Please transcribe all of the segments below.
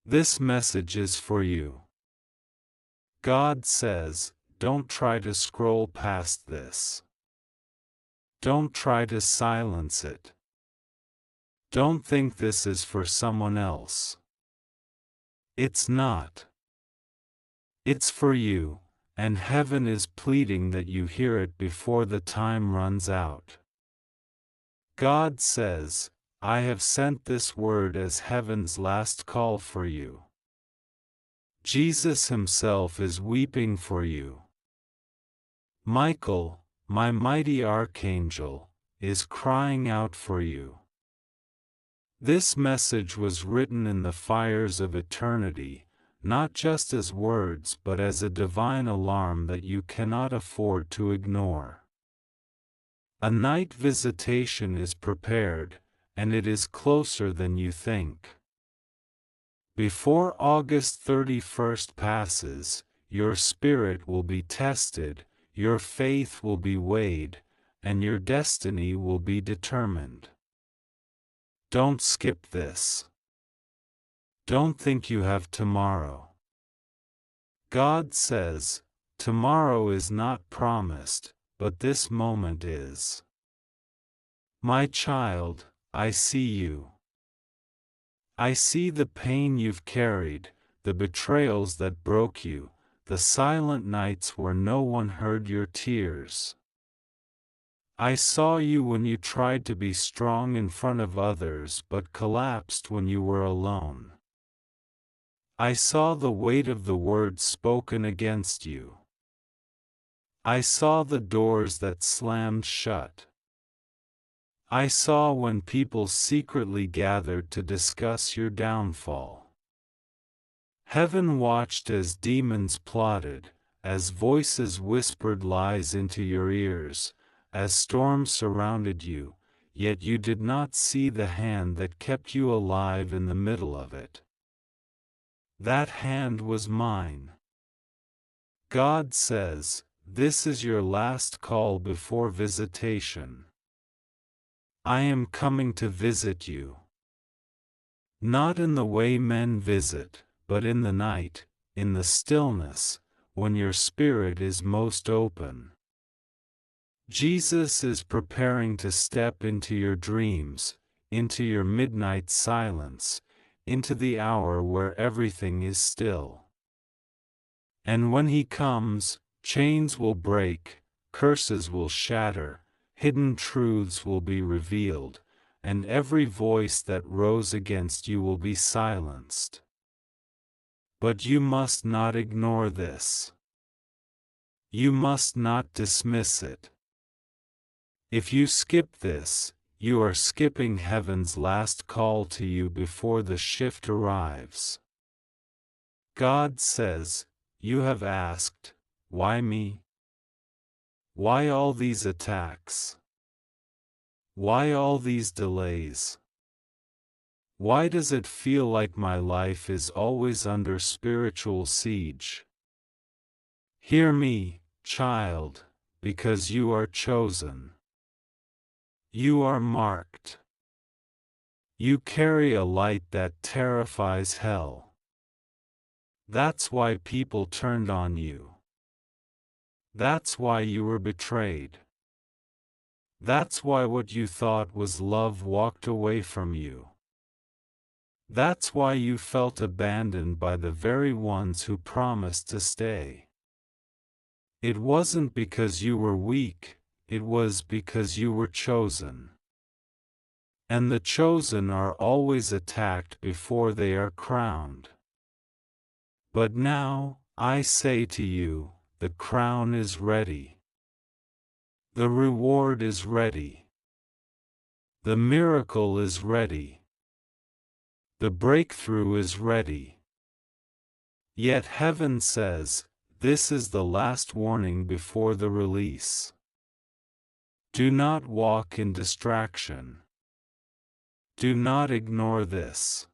This message is for you. God says, don't try to scroll past this. Don't try to silence it. Don't think this is for someone else. It's not. It's for you, and heaven is pleading that you hear it before the time runs out. God says, I have sent this word as heaven's last call for you. Jesus himself is weeping for you. Michael, my mighty Archangel, is crying out for you. This message was written in the fires of eternity, not just as words but as a divine alarm that you cannot afford to ignore. A night visitation is prepared, and it is closer than you think. Before August 31st passes, your spirit will be tested, your faith will be weighed, and your destiny will be determined. Don't skip this. Don't think you have tomorrow. God says, tomorrow is not promised, but this moment is. My child, I see you. I see the pain you've carried, the betrayals that broke you, the silent nights where no one heard your tears. I saw you when you tried to be strong in front of others but collapsed when you were alone. I saw the weight of the words spoken against you. I saw the doors that slammed shut. I saw when people secretly gathered to discuss your downfall. Heaven watched as demons plotted, as voices whispered lies into your ears, as storms surrounded you, yet you did not see the hand that kept you alive in the middle of it. That hand was mine. God says, this is your last call before visitation. I am coming to visit you. Not in the way men visit, but in the night, in the stillness, when your spirit is most open. Jesus is preparing to step into your dreams, into your midnight silence, into the hour where everything is still. And when he comes, chains will break, curses will shatter, hidden truths will be revealed, and every voice that rose against you will be silenced. But you must not ignore this. You must not dismiss it. If you skip this, you are skipping heaven's last call to you before the shift arrives. God says, you have asked, why me? Why all these attacks? Why all these delays? Why does it feel like my life is always under spiritual siege? Hear me, child, because you are chosen. You are marked. You carry a light that terrifies hell. That's why people turned on you. That's why you were betrayed. That's why what you thought was love walked away from you. That's why you felt abandoned by the very ones who promised to stay. It wasn't because you were weak, it was because you were chosen. And the chosen are always attacked before they are crowned. But now, I say to you, the crown is ready. The reward is ready. The miracle is ready. The breakthrough is ready. Yet heaven says, this is the last warning before the release. Do not walk in distraction. Do not ignore this.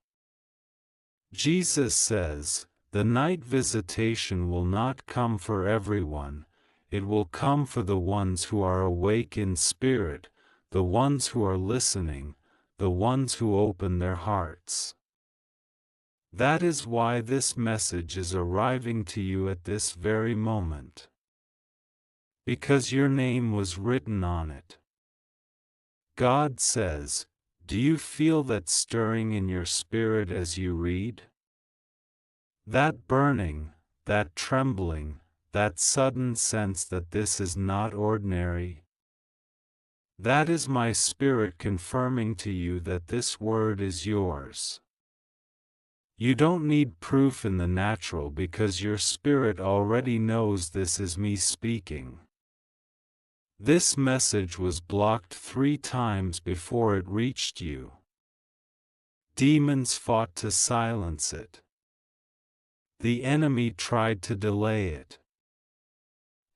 Jesus says, the night visitation will not come for everyone, it will come for the ones who are awake in spirit, the ones who are listening, the ones who open their hearts. That is why this message is arriving to you at this very moment. Because your name was written on it. God says, do you feel that stirring in your spirit as you read? That burning, that trembling, that sudden sense that this is not ordinary? That is my spirit confirming to you that this word is yours. You don't need proof in the natural because your spirit already knows this is me speaking. This message was blocked 3 times before it reached you. Demons fought to silence it. The enemy tried to delay it.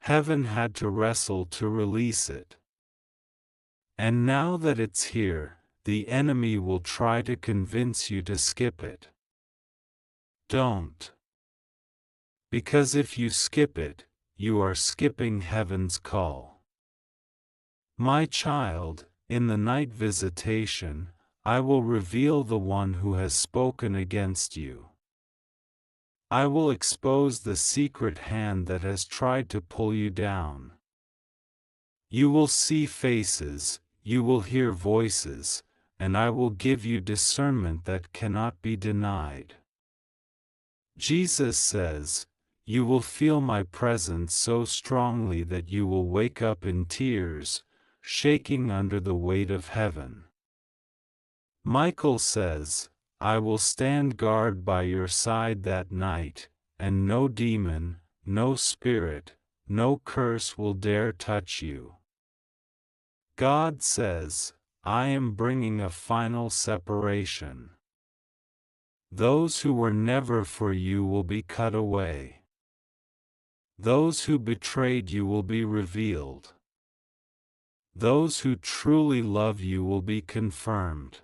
Heaven had to wrestle to release it. And now that it's here, the enemy will try to convince you to skip it. Don't. Because if you skip it, you are skipping heaven's call. My child, in the night visitation, I will reveal the one who has spoken against you. I will expose the secret hand that has tried to pull you down. You will see faces, you will hear voices, and I will give you discernment that cannot be denied. Jesus says, you will feel my presence so strongly that you will wake up in tears, shaking under the weight of heaven. Michael says, I will stand guard by your side that night, and no demon, no spirit, no curse will dare touch you. God says, I am bringing a final separation. Those who were never for you will be cut away. Those who betrayed you will be revealed. Those who truly love you will be confirmed.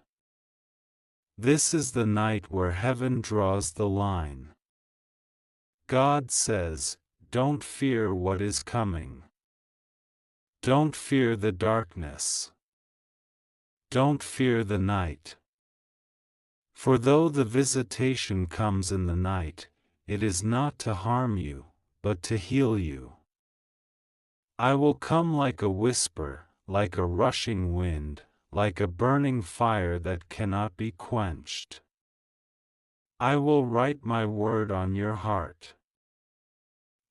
This is the night where heaven draws the line. God says, don't fear what is coming. Don't fear the darkness. Don't fear the night. For though the visitation comes in the night, it is not to harm you, but to heal you. I will come like a whisper, like a rushing wind, like a burning fire that cannot be quenched. I will write my word on your heart.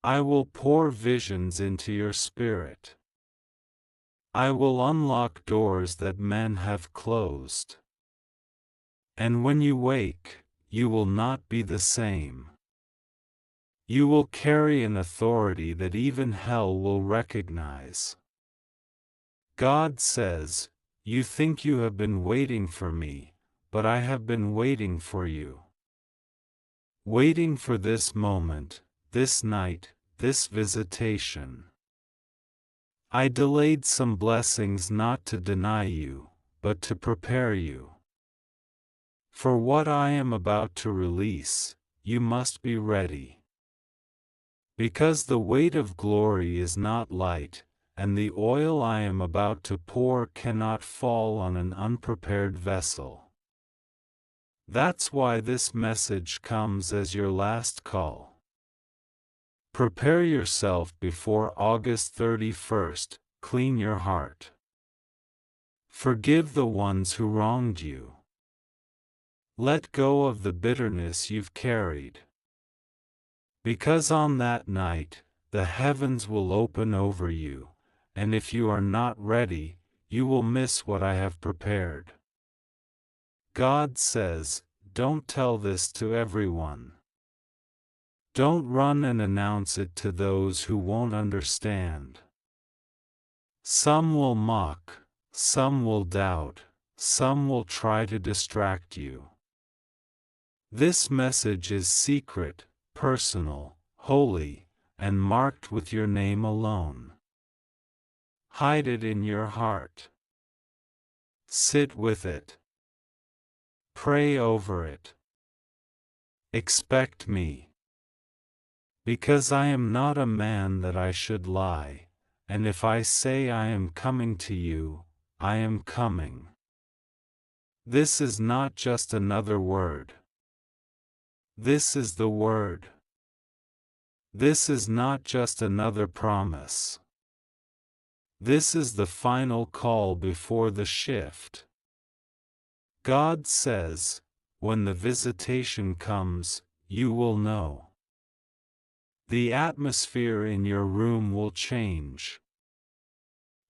I will pour visions into your spirit. I will unlock doors that men have closed. And when you wake, you will not be the same. You will carry an authority that even hell will recognize. God says, you think you have been waiting for me, but I have been waiting for you. Waiting for this moment, this night, this visitation. I delayed some blessings not to deny you, but to prepare you. For what I am about to release, you must be ready. Because the weight of glory is not light, and the oil I am about to pour cannot fall on an unprepared vessel. That's why this message comes as your last call. Prepare yourself before August 31st, clean your heart. Forgive the ones who wronged you. Let go of the bitterness you've carried. Because on that night, the heavens will open over you, and if you are not ready, you will miss what I have prepared. God says, don't tell this to everyone. Don't run and announce it to those who won't understand. Some will mock, some will doubt, some will try to distract you. This message is secret, personal, holy, and marked with your name alone. Hide it in your heart. Sit with it. Pray over it. Expect me. Because I am not a man that I should lie, and if I say I am coming to you, I am coming. This is not just another word. This is the word. This is not just another promise. This is the final call before the shift. God says, when the visitation comes, you will know. The atmosphere in your room will change.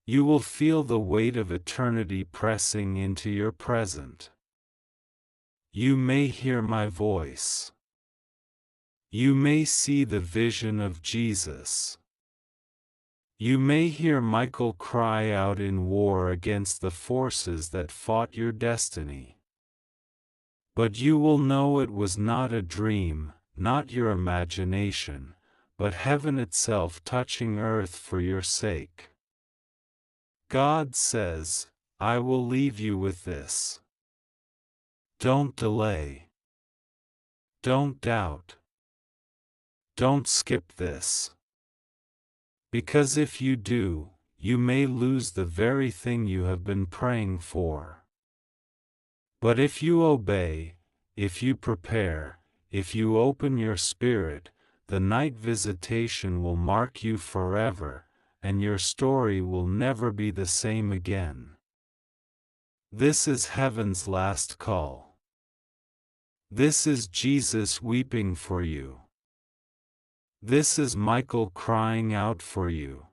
You will feel the weight of eternity pressing into your present. You may hear my voice. You may see the vision of Jesus. You may hear Michael cry out in war against the forces that fought your destiny. But you will know it was not a dream, not your imagination, but heaven itself touching earth for your sake. God says, I will leave you with this. Don't delay. Don't doubt. Don't skip this. Because if you do, you may lose the very thing you have been praying for. But if you obey, if you prepare, if you open your spirit, the night visitation will mark you forever, and your story will never be the same again. This is heaven's last call. This is Jesus weeping for you. This is Michael crying out for you.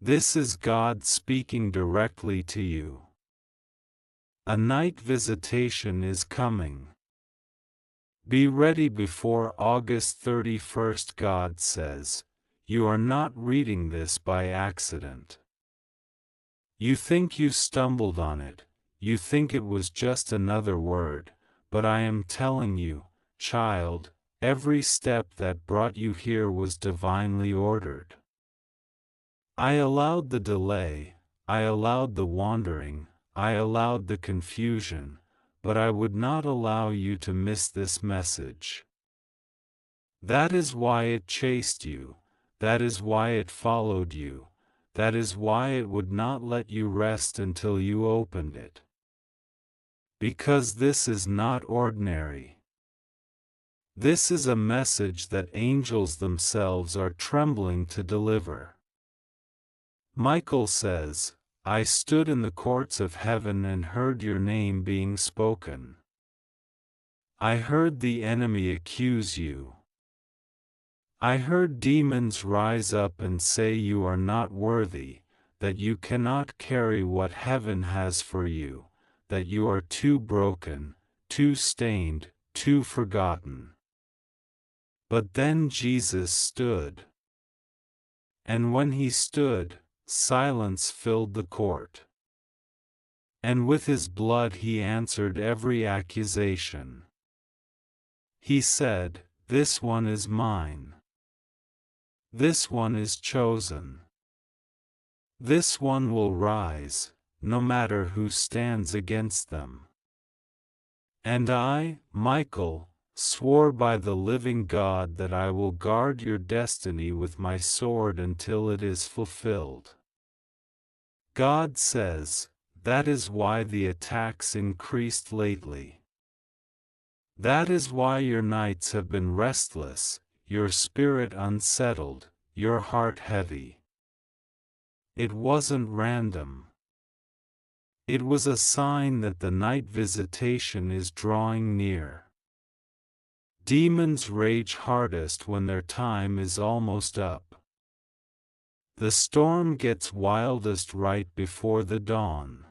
This is God speaking directly to you. A night visitation is coming. Be ready before August 31st. God says, you are not reading this by accident. You think you stumbled on it, you think it was just another word, but I am telling you, child, every step that brought you here was divinely ordered. I allowed the delay, I allowed the wandering, I allowed the confusion, but I would not allow you to miss this message. That is why it chased you, that is why it followed you, that is why it would not let you rest until you opened it. Because this is not ordinary. This is a message that angels themselves are trembling to deliver. Michael says, I stood in the courts of heaven and heard your name being spoken. I heard the enemy accuse you. I heard demons rise up and say you are not worthy, that you cannot carry what heaven has for you, that you are too broken, too stained, too forgotten. But then Jesus stood. And when he stood, silence filled the court. And with his blood he answered every accusation. He said, this one is mine. This one is chosen. This one will rise, no matter who stands against them. And I, Michael, swore by the living God that I will guard your destiny with my sword until it is fulfilled. God says, that is why the attacks increased lately. That is why your nights have been restless, your spirit unsettled, your heart heavy. It wasn't random. It was a sign that the night visitation is drawing near. Demons rage hardest when their time is almost up. The storm gets wildest right before the dawn.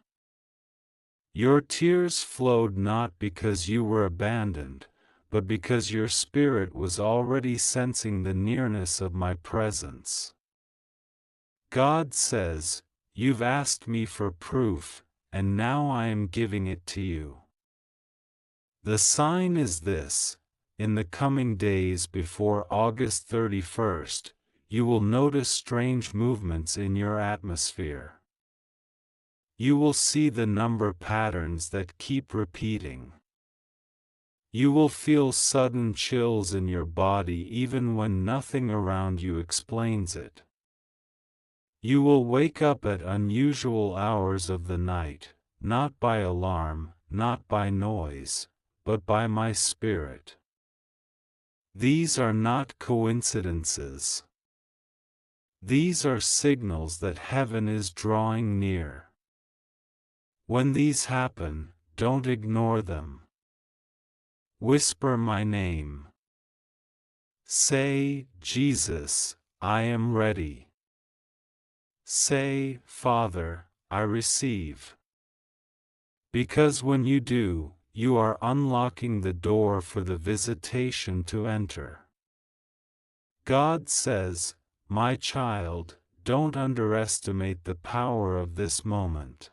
Your tears flowed not because you were abandoned, but because your spirit was already sensing the nearness of my presence. God says, you've asked me for proof, and now I am giving it to you. The sign is this. In the coming days before August 31st, you will notice strange movements in your atmosphere. You will see the number patterns that keep repeating. You will feel sudden chills in your body even when nothing around you explains it. You will wake up at unusual hours of the night, not by alarm, not by noise, but by my spirit. These are not coincidences. These are signals that heaven is drawing near. When these happen, don't ignore them. Whisper my name. Say, Jesus, I am ready. Say, Father, I receive. Because when you do, you are unlocking the door for the visitation to enter. God says, my child, don't underestimate the power of this moment.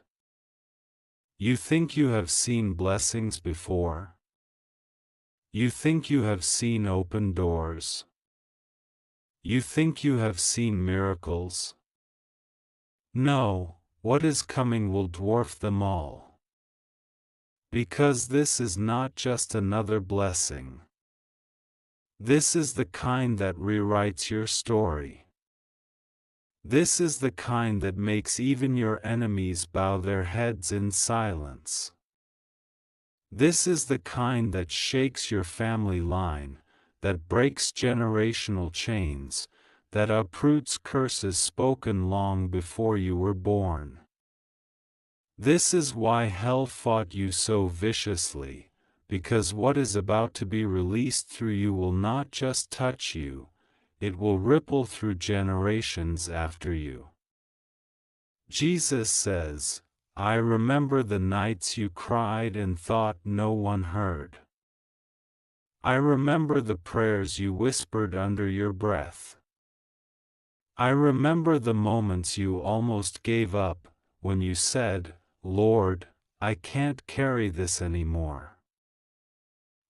You think you have seen blessings before? You think you have seen open doors? You think you have seen miracles? No, what is coming will dwarf them all. Because this is not just another blessing. This is the kind that rewrites your story. This is the kind that makes even your enemies bow their heads in silence. This is the kind that shakes your family line, that breaks generational chains, that uproots curses spoken long before you were born. This is why hell fought you so viciously, because what is about to be released through you will not just touch you, it will ripple through generations after you. Jesus says, I remember the nights you cried and thought no one heard. I remember the prayers you whispered under your breath. I remember the moments you almost gave up, when you said, Lord, I can't carry this anymore.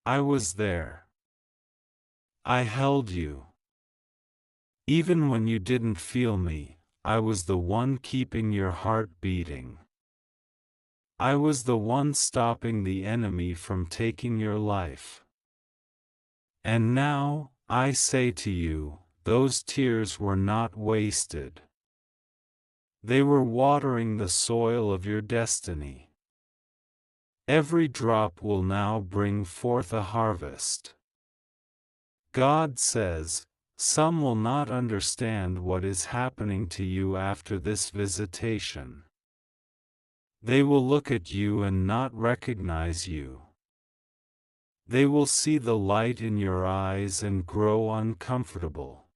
I was there. I held you. Even when you didn't feel me, I was the one keeping your heart beating. I was the one stopping the enemy from taking your life. And now, I say to you, those tears were not wasted. They were watering the soil of your destiny. Every drop will now bring forth a harvest. God says, some will not understand what is happening to you after this visitation. They will look at you and not recognize you. They will see the light in your eyes and grow uncomfortable.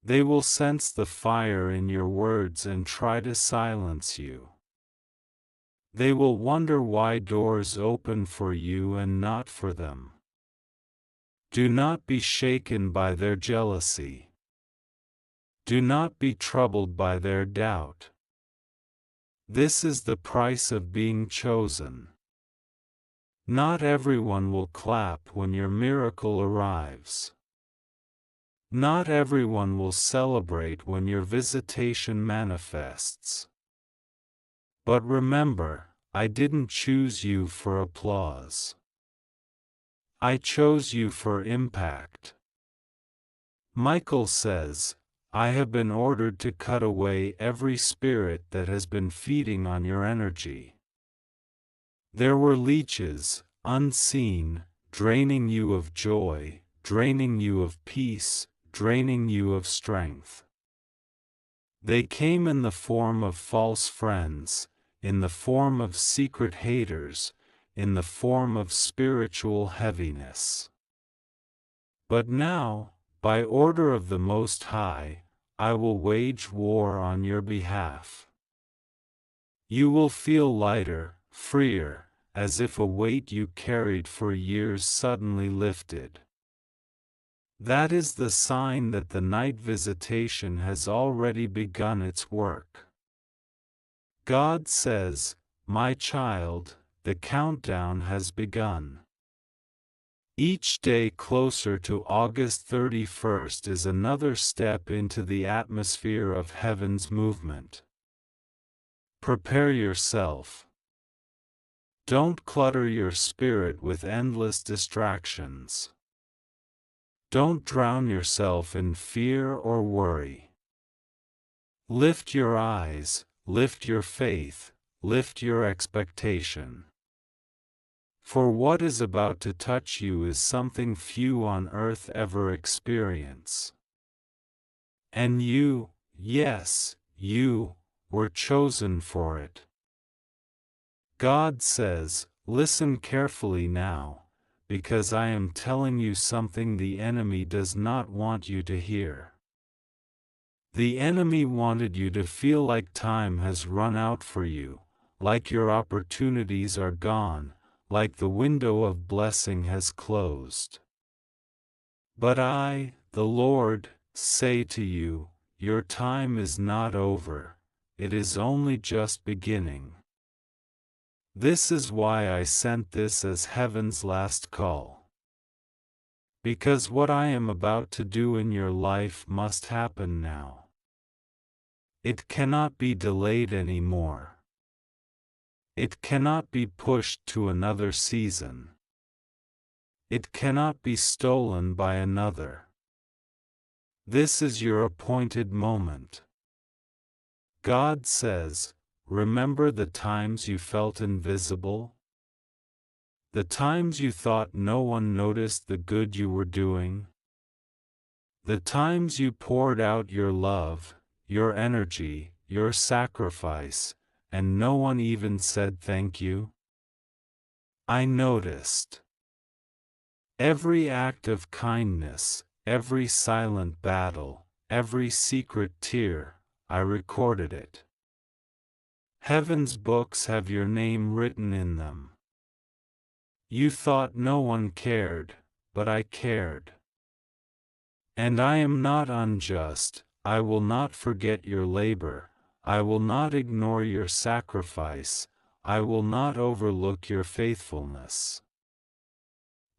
They will sense the fire in your words and try to silence you. They will wonder why doors open for you and not for them. Do not be shaken by their jealousy. Do not be troubled by their doubt. This is the price of being chosen. Not everyone will clap when your miracle arrives. Not everyone will celebrate when your visitation manifests. But remember, I didn't choose you for applause. I chose you for impact. Michael says, I have been ordered to cut away every spirit that has been feeding on your energy. There were leeches, unseen, draining you of joy, draining you of peace, draining you of strength. They came in the form of false friends, in the form of secret haters, in the form of spiritual heaviness. But now, by order of the Most High, I will wage war on your behalf. You will feel lighter, freer, as if a weight you carried for years suddenly lifted. That is the sign that the night visitation has already begun its work. God says, my child, the countdown has begun. Each day closer to August 31st is another step into the atmosphere of heaven's movement. Prepare yourself. Don't clutter your spirit with endless distractions. Don't drown yourself in fear or worry. Lift your eyes, lift your faith, lift your expectation. For what is about to touch you is something few on earth ever experience. And you, yes, you, were chosen for it. God says, listen carefully now, because I am telling you something the enemy does not want you to hear. The enemy wanted you to feel like time has run out for you, like your opportunities are gone, like the window of blessing has closed. But I, the Lord, say to you, your time is not over, it is only just beginning. This is why I sent this as heaven's last call. Because what I am about to do in your life must happen now. It cannot be delayed anymore. It cannot be pushed to another season. It cannot be stolen by another. This is your appointed moment. God says, remember the times you felt invisible? The times you thought no one noticed the good you were doing? The times you poured out your love, your energy, your sacrifice, and no one even said thank you? I noticed. Every act of kindness, every silent battle, every secret tear, I recorded it. Heaven's books have your name written in them. You thought no one cared, but I cared. And I am not unjust, I will not forget your labor, I will not ignore your sacrifice, I will not overlook your faithfulness.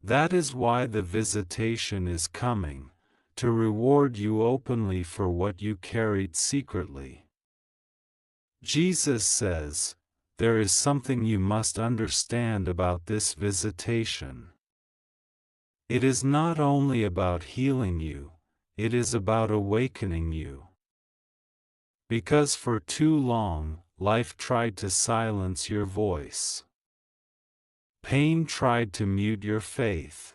That is why the visitation is coming, to reward you openly for what you carried secretly. Jesus says, there is something you must understand about this visitation. It is not only about healing you, it is about awakening you. Because for too long, life tried to silence your voice. Pain tried to mute your faith.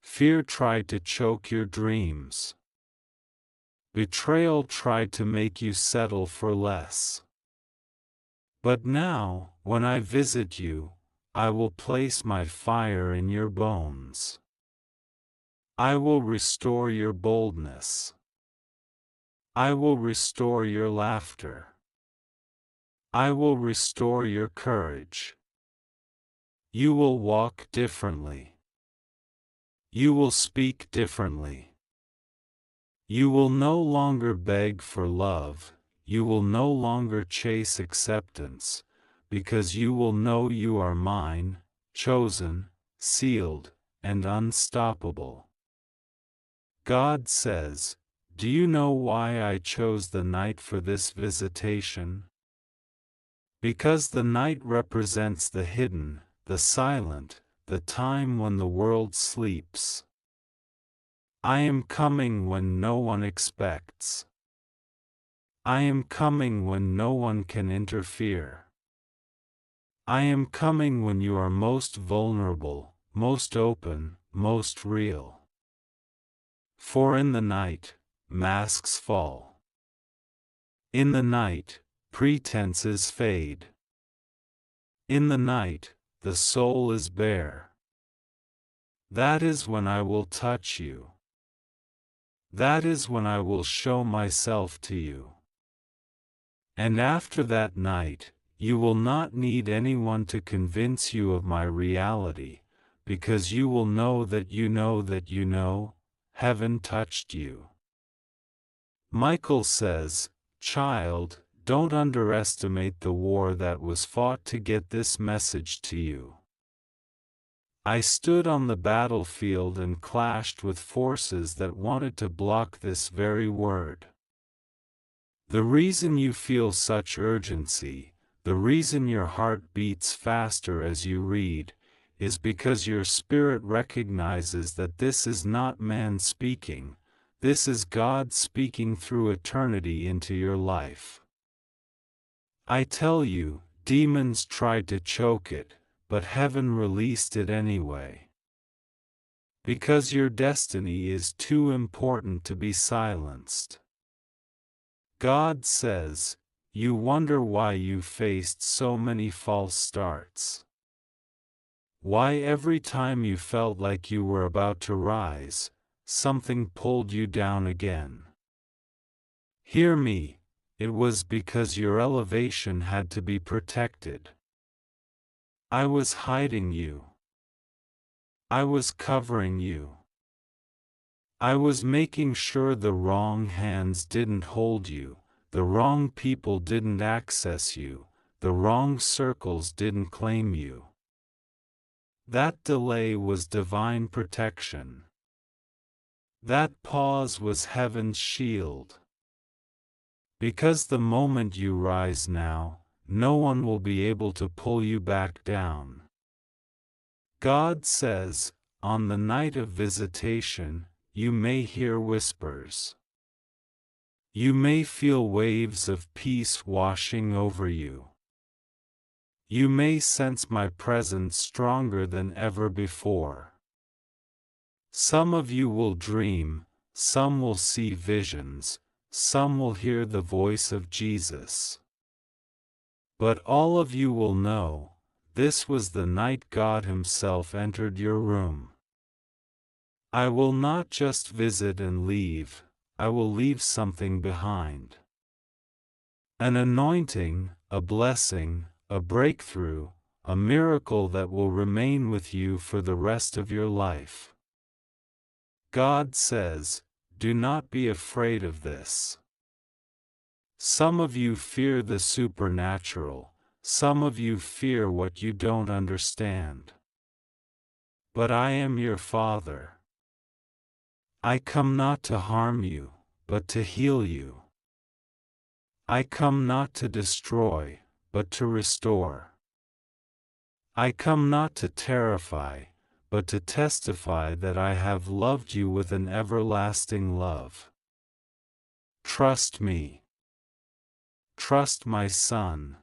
Fear tried to choke your dreams. Betrayal tried to make you settle for less. But now, when I visit you, I will place my fire in your bones. I will restore your boldness. I will restore your laughter. I will restore your courage. You will walk differently. You will speak differently. You will no longer beg for love, you will no longer chase acceptance, because you will know you are mine, chosen, sealed, and unstoppable. God says, do you know why I chose the night for this visitation? Because the night represents the hidden, the silent, the time when the world sleeps. I am coming when no one expects. I am coming when no one can interfere. I am coming when you are most vulnerable, most open, most real. For in the night, masks fall. In the night, pretenses fade. In the night, the soul is bare. That is when I will touch you. That is when I will show myself to you. And after that night, you will not need anyone to convince you of my reality, because you will know that you know that you know, heaven touched you. Michael says, child, don't underestimate the war that was fought to get this message to you. I stood on the battlefield and clashed with forces that wanted to block this very word. The reason you feel such urgency, the reason your heart beats faster as you read, is because your spirit recognizes that this is not man speaking, this is God speaking through eternity into your life. I tell you, demons tried to choke it, but heaven released it anyway. Because your destiny is too important to be silenced. God says, you wonder why you faced so many false starts. Why every time you felt like you were about to rise, something pulled you down again. Hear me, it was because your elevation had to be protected. I was hiding you. I was covering you. I was making sure the wrong hands didn't hold you, the wrong people didn't access you, the wrong circles didn't claim you. That delay was divine protection. That pause was heaven's shield. Because the moment you rise now, no one will be able to pull you back down. God says, on the night of visitation, you may hear whispers. You may feel waves of peace washing over you. You may sense my presence stronger than ever before. Some of you will dream, some will see visions, some will hear the voice of Jesus. But all of you will know, this was the night God Himself entered your room. I will not just visit and leave, I will leave something behind. An anointing, a blessing, a breakthrough, a miracle that will remain with you for the rest of your life. God says, do not be afraid of this. Some of you fear the supernatural, some of you fear what you don't understand. But I am your Father. I come not to harm you, but to heal you. I come not to destroy, but to restore. I come not to terrify, but to testify that I have loved you with an everlasting love. Trust me. Trust my Son.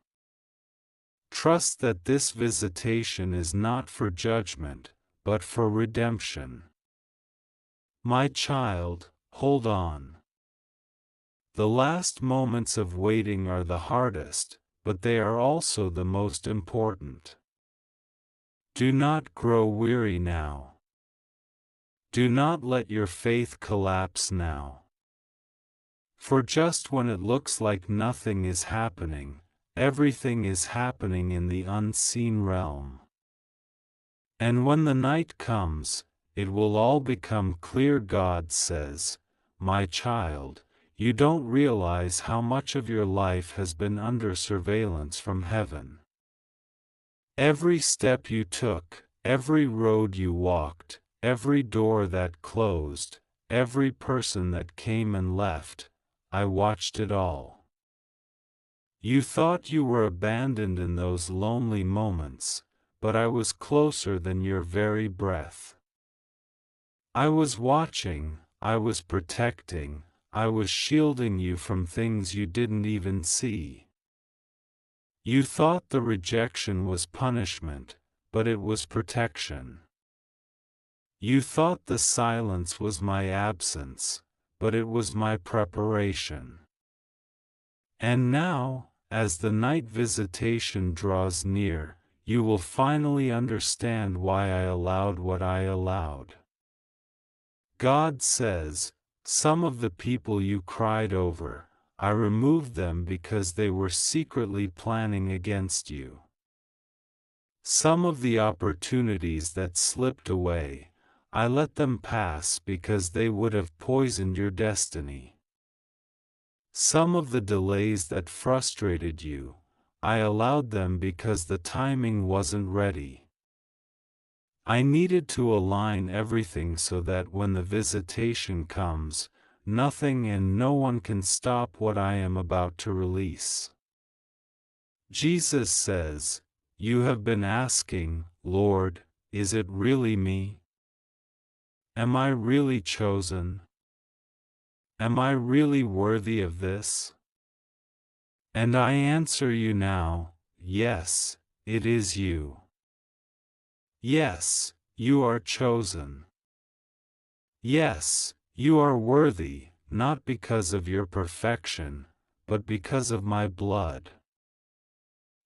Trust that this visitation is not for judgment, but for redemption. My child, hold on. The last moments of waiting are the hardest, but they are also the most important. Do not grow weary now. Do not let your faith collapse now. For just when it looks like nothing is happening, everything is happening in the unseen realm. And when the night comes, it will all become clear. God says, my child, you don't realize how much of your life has been under surveillance from heaven. Every step you took, every road you walked, every door that closed, every person that came and left, I watched it all. You thought you were abandoned in those lonely moments, but I was closer than your very breath. I was watching, I was protecting, I was shielding you from things you didn't even see. You thought the rejection was punishment, but it was protection. You thought the silence was my absence, but it was my preparation. And now, as the night visitation draws near, you will finally understand why I allowed what I allowed. God says, some of the people you cried over, I removed them because they were secretly planning against you. Some of the opportunities that slipped away, I let them pass because they would have poisoned your destiny. Some of the delays that frustrated you, I allowed them because the timing wasn't ready. I needed to align everything so that when the visitation comes, nothing and no one can stop what I am about to release. Jesus says, you have been asking, Lord, is it really me? Am I really chosen? Am I really worthy of this? And I answer you now, yes, it is you. Yes, you are chosen. Yes, you are worthy, not because of your perfection, but because of my blood.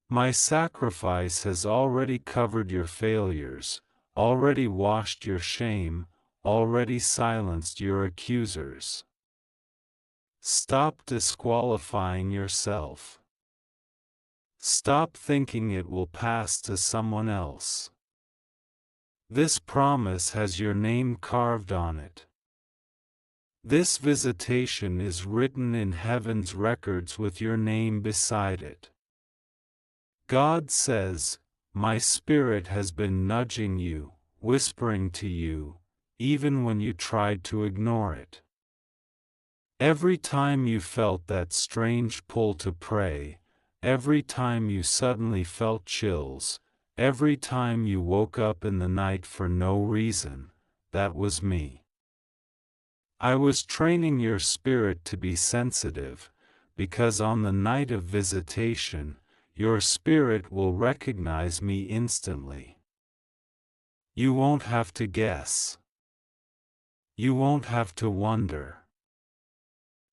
My sacrifice has already covered your failures, already washed your shame, already silenced your accusers. Stop disqualifying yourself. Stop thinking it will pass to someone else. This promise has your name carved on it. This visitation is written in heaven's records with your name beside it. God says, "My spirit has been nudging you, whispering to you, even when you tried to ignore it. Every time you felt that strange pull to pray, every time you suddenly felt chills, every time you woke up in the night for no reason, that was me. I was training your spirit to be sensitive, because on the night of visitation, your spirit will recognize me instantly. You won't have to guess. You won't have to wonder.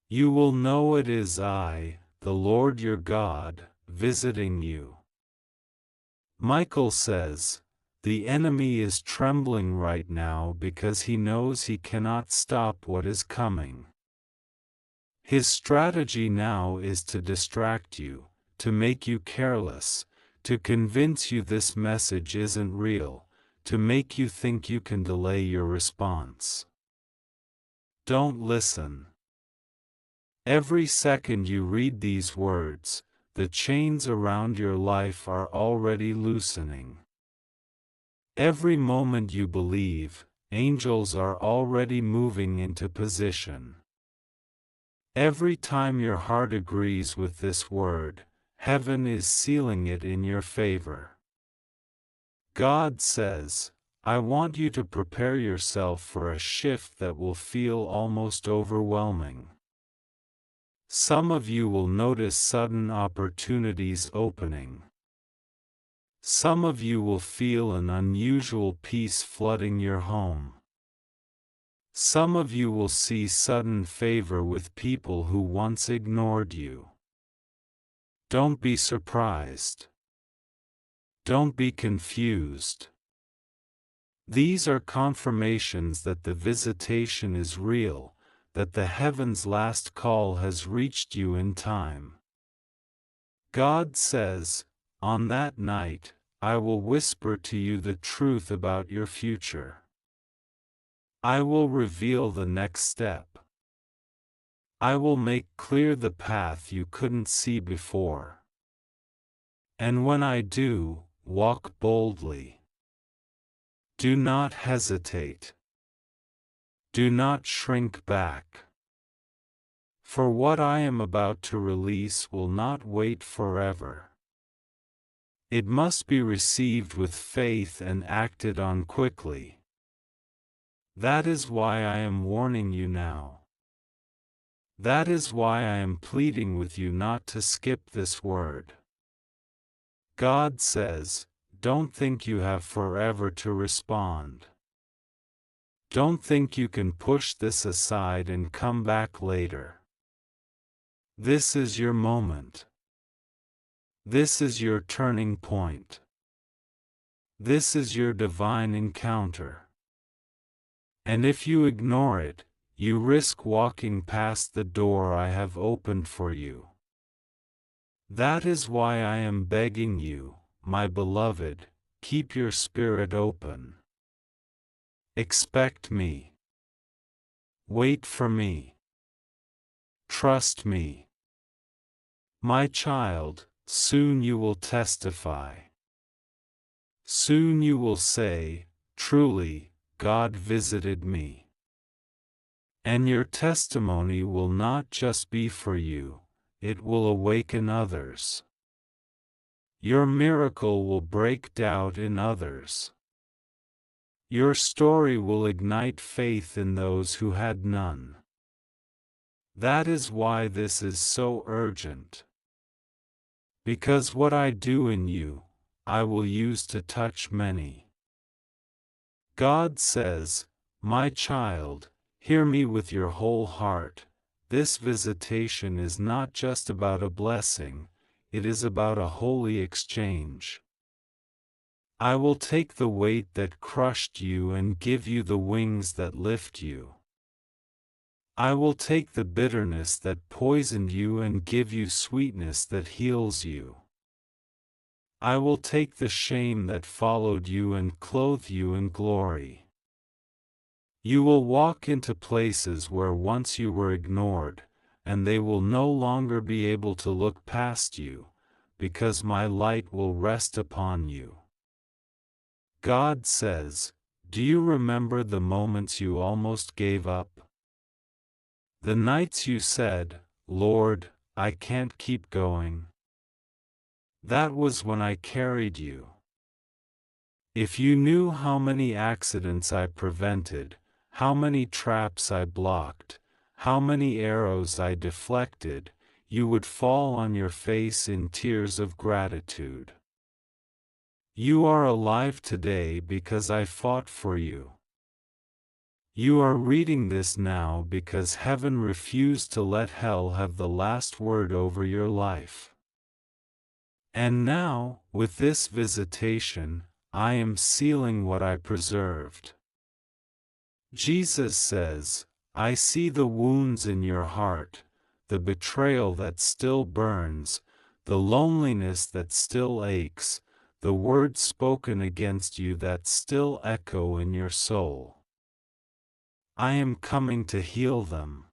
You will know it is I, the Lord your God, visiting you." Michael says, "The enemy is trembling right now because he knows he cannot stop what is coming. His strategy now is to distract you, to make you careless, to convince you this message isn't real, to make you think you can delay your response. Don't listen. Every second you read these words, the chains around your life are already loosening. Every moment you believe, angels are already moving into position. Every time your heart agrees with this word, heaven is sealing it in your favor. God says, I want you to prepare yourself for a shift that will feel almost overwhelming. Some of you will notice sudden opportunities opening. Some of you will feel an unusual peace flooding your home. Some of you will see sudden favor with people who once ignored you. Don't be surprised. Don't be confused. These are confirmations that the visitation is real, that the heaven's last call has reached you in time. God says, on that night, I will whisper to you the truth about your future. I will reveal the next step. I will make clear the path you couldn't see before. And when I do, walk boldly. Do not hesitate. Do not shrink back. For what I am about to release will not wait forever. It must be received with faith and acted on quickly. That is why I am warning you now. That is why I am pleading with you not to skip this word. God says, don't think you have forever to respond. Don't think you can push this aside and come back later. This is your moment. This is your turning point. This is your divine encounter. And if you ignore it, you risk walking past the door I have opened for you. That is why I am begging you, my beloved, keep your spirit open. Expect me. Wait for me. Trust me. My child, soon you will testify. Soon you will say, truly, God visited me. And your testimony will not just be for you, it will awaken others. Your miracle will break doubt in others. Your story will ignite faith in those who had none. That is why this is so urgent. Because what I do in you, I will use to touch many. God says, "My child, hear me with your whole heart. This visitation is not just about a blessing, it is about a holy exchange. I will take the weight that crushed you and give you the wings that lift you. I will take the bitterness that poisoned you and give you sweetness that heals you. I will take the shame that followed you and clothe you in glory. You will walk into places where once you were ignored, and they will no longer be able to look past you, because my light will rest upon you." God says, "Do you remember the moments you almost gave up? The nights you said, 'Lord, I can't keep going'? That was when I carried you. If you knew how many accidents I prevented, how many traps I blocked, how many arrows I deflected, you would fall on your face in tears of gratitude. You are alive today because I fought for you. You are reading this now because heaven refused to let hell have the last word over your life. And now, with this visitation, I am sealing what I preserved." Jesus says, "I see the wounds in your heart, the betrayal that still burns, the loneliness that still aches, the words spoken against you that still echo in your soul. I am coming to heal them.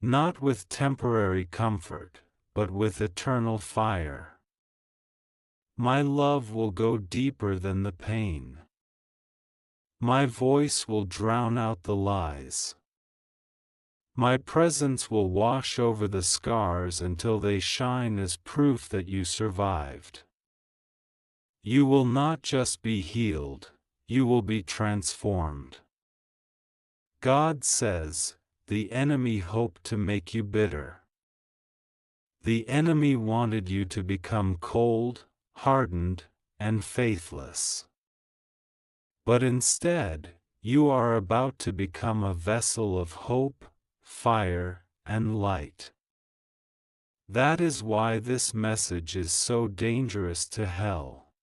Not with temporary comfort, but with eternal fire. My love will go deeper than the pain. My voice will drown out the lies. My presence will wash over the scars until they shine as proof that you survived. You will not just be healed, you will be transformed." God says, "The enemy hoped to make you bitter. The enemy wanted you to become cold, hardened, and faithless. But instead, you are about to become a vessel of hope, fire, and light. That is why this message is so dangerous to hell.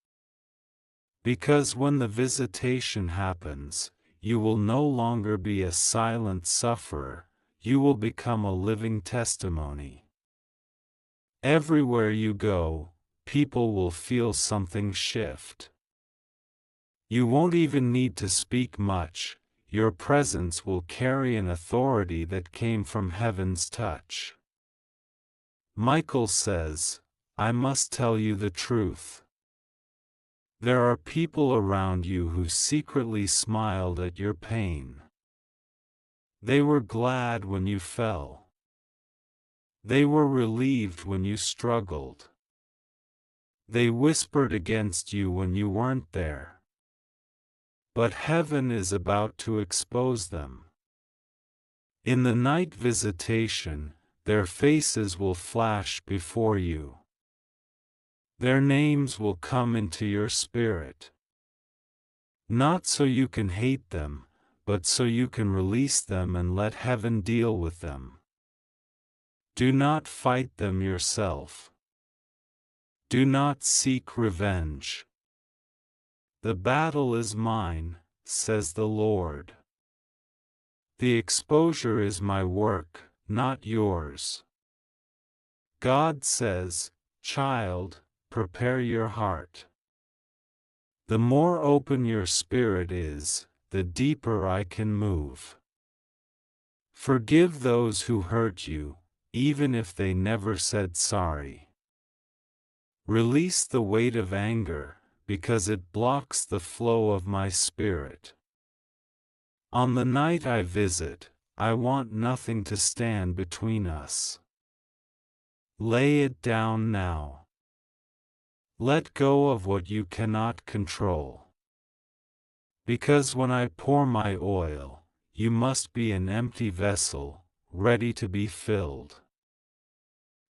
Because when the visitation happens, you will no longer be a silent sufferer, you will become a living testimony. Everywhere you go, people will feel something shift. You won't even need to speak much, your presence will carry an authority that came from heaven's touch. Michael says, "I must tell you the truth. There are people around you who secretly smiled at your pain. They were glad when you fell. They were relieved when you struggled. They whispered against you when you weren't there. But heaven is about to expose them. In the night visitation, their faces will flash before you. Their names will come into your spirit. Not so you can hate them, but so you can release them and let heaven deal with them. Do not fight them yourself. Do not seek revenge. The battle is mine, says the Lord. The exposure is my work, not yours." God says, "Child, prepare your heart. The more open your spirit is, the deeper I can move. Forgive those who hurt you, even if they never said sorry. Release the weight of anger, because it blocks the flow of my spirit. On the night I visit, I want nothing to stand between us. Lay it down now. Let go of what you cannot control. Because when I pour my oil, you must be an empty vessel, ready to be filled."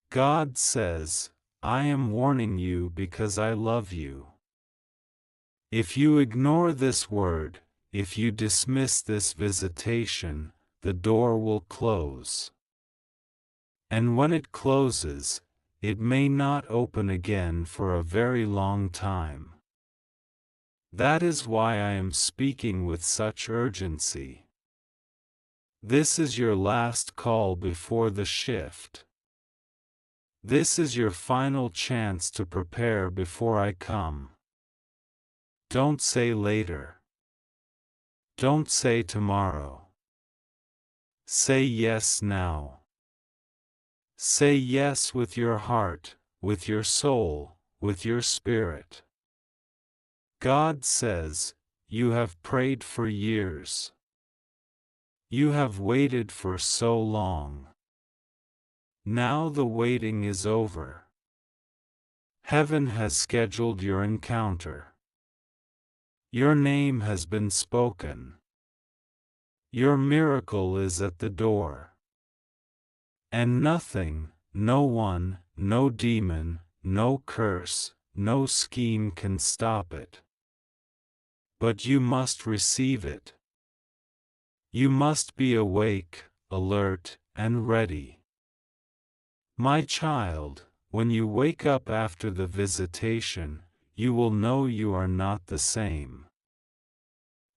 God says, "I am warning you because I love you. If you ignore this word, if you dismiss this visitation, the door will close. And when it closes, it may not open again for a very long time. That is why I am speaking with such urgency. This is your last call before the shift. This is your final chance to prepare before I come. Don't say later. Don't say tomorrow. Say yes now. Say yes with your heart, with your soul, with your spirit. God says, you have prayed for years. You have waited for so long. Now the waiting is over. Heaven has scheduled your encounter. Your name has been spoken. Your miracle is at the door. And nothing, no one, no demon, no curse, no scheme can stop it. But you must receive it. You must be awake, alert, and ready. My child, when you wake up after the visitation, you will know you are not the same.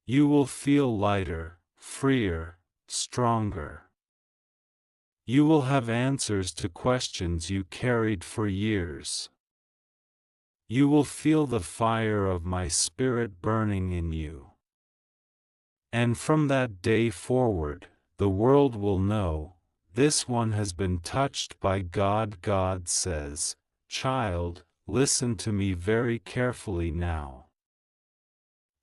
You will feel lighter, freer, stronger. You will have answers to questions you carried for years. You will feel the fire of my Spirit burning in you. And from that day forward, the world will know, this one has been touched by God. God says, child, listen to me very carefully now.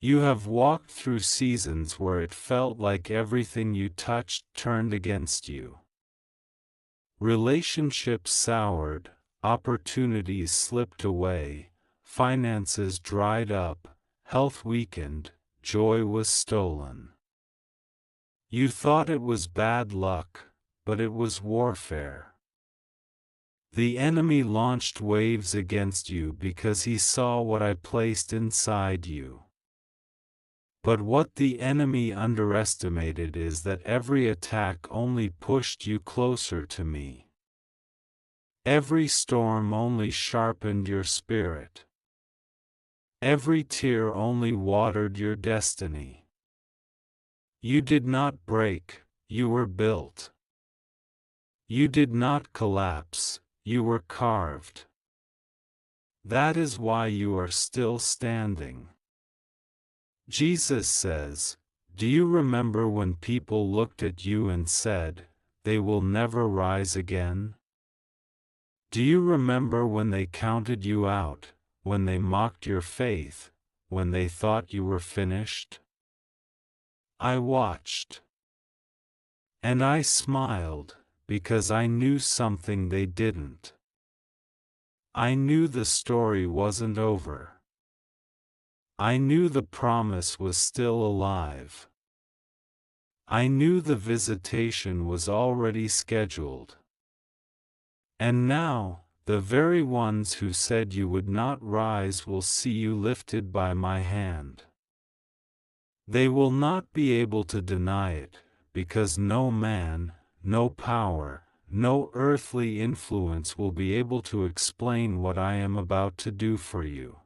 You have walked through seasons where it felt like everything you touched turned against you. Relationships soured, opportunities slipped away, finances dried up, health weakened, joy was stolen. You thought it was bad luck, but it was warfare. The enemy launched waves against you because he saw what I placed inside you. But what the enemy underestimated is that every attack only pushed you closer to me. Every storm only sharpened your spirit. Every tear only watered your destiny. You did not break, you were built. You did not collapse, you were carved. That is why you are still standing. Jesus says, do you remember when people looked at you and said, they will never rise again? Do you remember when they counted you out, when they mocked your faith, when they thought you were finished? I watched. And I smiled, because I knew something they didn't. I knew the story wasn't over. I knew the promise was still alive. I knew the visitation was already scheduled. And now, the very ones who said you would not rise will see you lifted by my hand. They will not be able to deny it, because no man, no power, no earthly influence will be able to explain what I am about to do for you.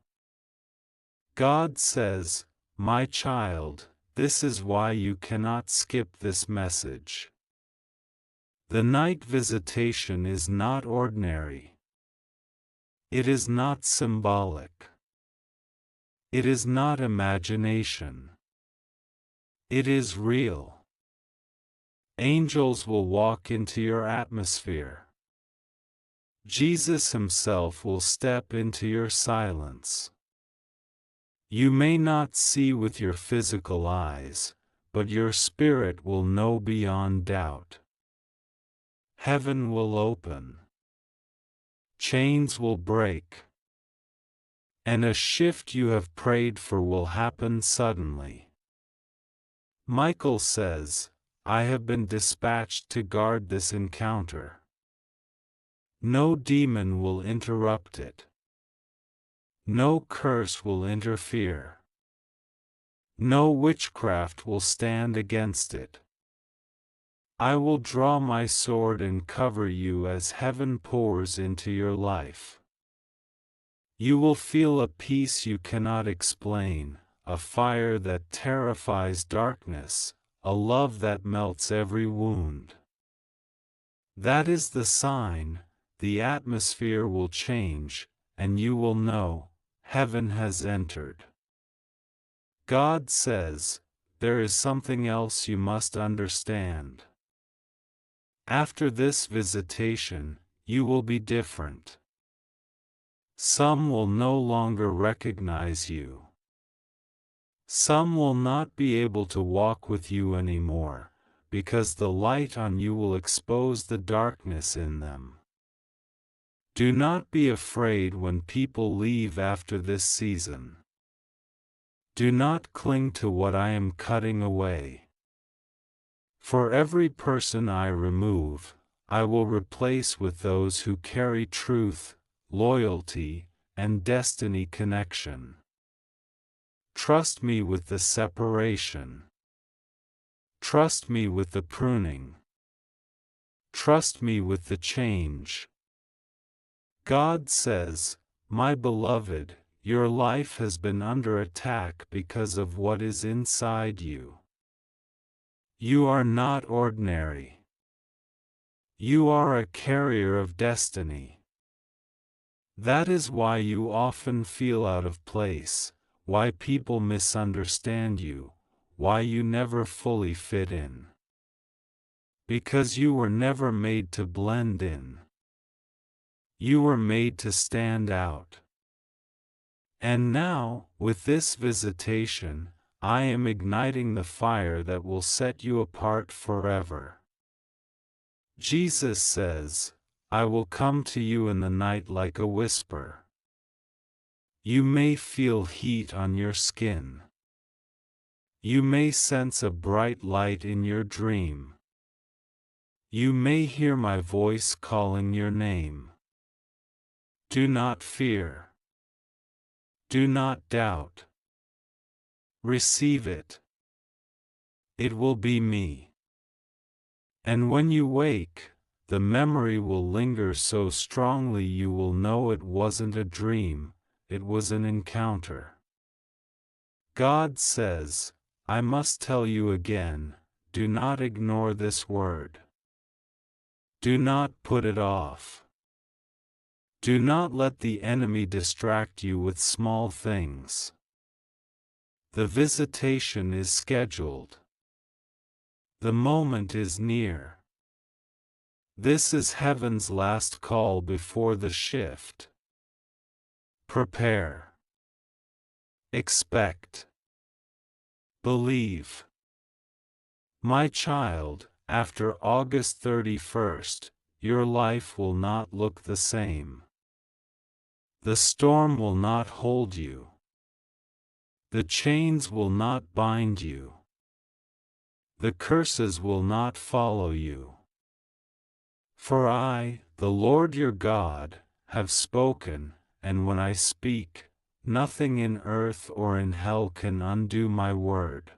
God says, my child, this is why you cannot skip this message. The night visitation is not ordinary. It is not symbolic. It is not imagination. It is real. Angels will walk into your atmosphere. Jesus himself will step into your silence. You may not see with your physical eyes, but your spirit will know beyond doubt. Heaven will open. Chains will break. And a shift you have prayed for will happen suddenly. Michael says, I have been dispatched to guard this encounter. No demon will interrupt it. No curse will interfere. No witchcraft will stand against it. I will draw my sword and cover you as heaven pours into your life. You will feel a peace you cannot explain, a fire that terrifies darkness, a love that melts every wound. That is the sign. The atmosphere will change, and you will know, heaven has entered. God says, there is something else you must understand. After this visitation, you will be different. Some will no longer recognize you. Some will not be able to walk with you anymore, because the light on you will expose the darkness in them. Do not be afraid when people leave after this season. Do not cling to what I am cutting away. For every person I remove, I will replace with those who carry truth, loyalty, and destiny connection. Trust me with the separation. Trust me with the pruning. Trust me with the change. God says, my beloved, your life has been under attack because of what is inside you. You are not ordinary. You are a carrier of destiny. That is why you often feel out of place, why people misunderstand you, why you never fully fit in. Because you were never made to blend in. You were made to stand out. And now, with this visitation, I am igniting the fire that will set you apart forever. Jesus says, I will come to you in the night like a whisper. You may feel heat on your skin. You may sense a bright light in your dream. You may hear my voice calling your name. Do not fear. Do not doubt. Receive it. It will be me. And when you wake, the memory will linger so strongly you will know it wasn't a dream, it was an encounter. God says, I must tell you again, do not ignore this word. Do not put it off. Do not let the enemy distract you with small things. The visitation is scheduled. The moment is near. This is heaven's last call before the shift. Prepare. Expect. Believe. My child, after August 31st, your life will not look the same. The storm will not hold you. The chains will not bind you. The curses will not follow you. For I, the Lord your God, have spoken, and when I speak, nothing in earth or in hell can undo my word.